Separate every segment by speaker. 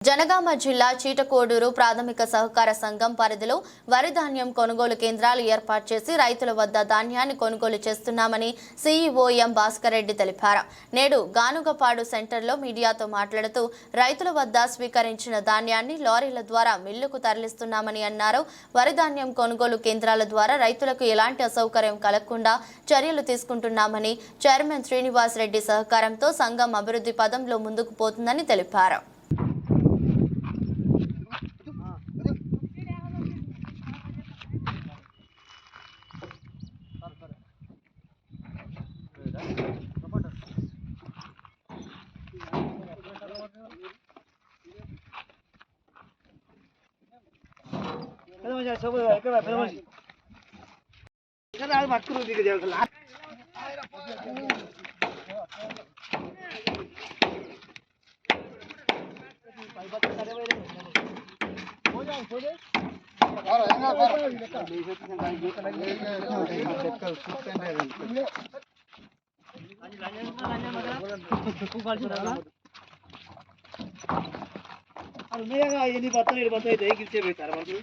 Speaker 1: జనగామ జిల్లా చీటకోడూరు ప్రాథమిక సహకార సంఘం పరిధిలో వరి ధాన్యం కొనుగోలు కేంద్రాలు ఏర్పాటు చేసి రైతుల వద్ద ధాన్యాన్ని కొనుగోలు చేస్తున్నామని సీఈఓ ఎం భాస్కర్ రెడ్డి తెలిపారు. నేడు గానుగపాడు సెంటర్లో మీడియాతో మాట్లాడుతూ రైతుల వద్ద స్వీకరించిన ధాన్యాన్ని లారీల ద్వారా మిల్లుకు తరలిస్తున్నామని అన్నారు. వరి ధాన్యం కొనుగోలు కేంద్రాల ద్వారా రైతులకు ఎలాంటి అసౌకర్యం కలగకుండా చర్యలు తీసుకుంటున్నామని చైర్మన్ శ్రీనివాస్ రెడ్డి సహకారంతో సంఘం అభివృద్ధి పదంలో ముందుకు పోతుందని తెలిపారు.
Speaker 2: ఎన్ని బత్తలు 7 బత్తలు అయితే గిచ్చే పెడతారు మనకు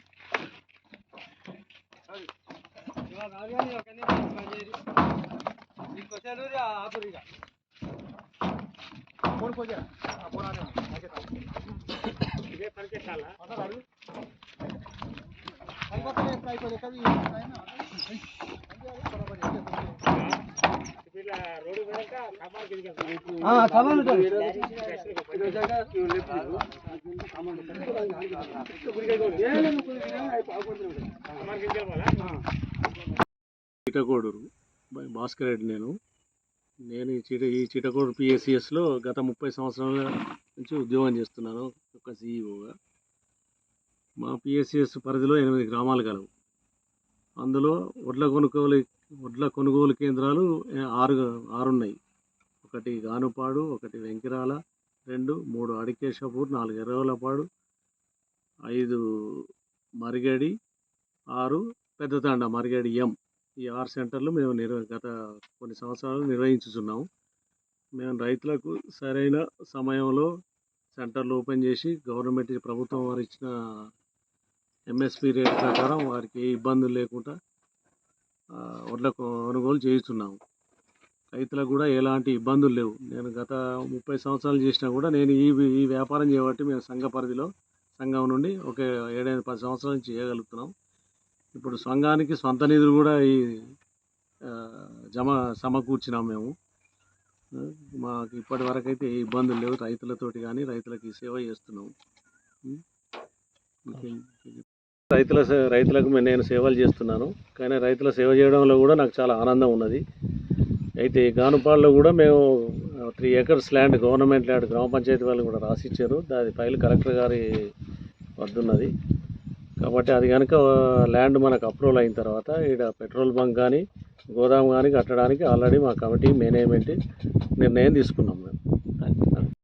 Speaker 3: చీటకోడూరు భాస్కర్ రెడ్డి. నేను ఈ చీటకోడూరు పిఎస్సిఎస్లో గత 30 సంవత్సరాల నుంచి ఉద్యోగం చేస్తున్నాను ఒక సీఈఓగా. మా పిఎస్సిఎస్ పరిధిలో 8 గ్రామాలు కలవు. అందులో వడ్ల కొనుగోలు కేంద్రాలు 6 ఉన్నాయి. ఒకటి గానుపాడు, ఒకటి వెంకిరాల, 2, 3 అడికేషపూర్, 4 ఎర్రవలపాడు, 5 మరిగడి, 6 పెద్దతాండ మరిగడి ఎం. ఈ 6 సెంటర్లు మేము గత కొన్ని సంవత్సరాలు నిర్వహించుతున్నాము. మేము రైతులకు సరైన సమయంలో సెంటర్లు ఓపెన్ చేసి గవర్నమెంట్ ప్రభుత్వం వారు ఇచ్చిన ఎంఎస్పి రేట్ ప్రకారం వారికి ఏ ఇబ్బందులు లేకుండా వడ్ల కొనుగోలు చేయిస్తున్నాము. రైతులకు కూడా ఎలాంటి ఇబ్బందులు లేవు. నేను గత 30 సంవత్సరాలు చేసినా కూడా నేను ఈ వ్యాపారం చేయబట్టి మేము సంఘం నుండి ఒక 7-10 సంవత్సరాల నుంచి చేయగలుగుతున్నాం. ఇప్పుడు సంఘానికి సొంత నిధులు కూడా సమకూర్చినాం మేము. మాకు ఇప్పటి వరకు అయితే ఏ ఇబ్బందులు లేవు. రైతులతోటి కానీ రైతులకి సేవ చేస్తున్నాం. రైతులకు నేను సేవలు చేస్తున్నాను. కానీ రైతుల సేవ చేయడంలో కూడా నాకు చాలా ఆనందం ఉన్నది. అయితే గానుపాడులో కూడా మేము 3 acres ల్యాండ్, గవర్నమెంట్ ల్యాండ్, గ్రామ పంచాయతీ వాళ్ళు కూడా రాసిచ్చారు. దాని ఫైల్ కలెక్టర్ గారి వద్దున్నది. కాబట్టి అది కనుక ల్యాండ్ మనకు అప్రూవల్ అయిన తర్వాత ఇక్కడ పెట్రోల్ బంక్ కానీ గోదాం కానీ కట్టడానికి ఆల్రెడీ మా కమిటీ మేనేజ్మెంట్ నిర్ణయం తీసుకున్నాం మేము.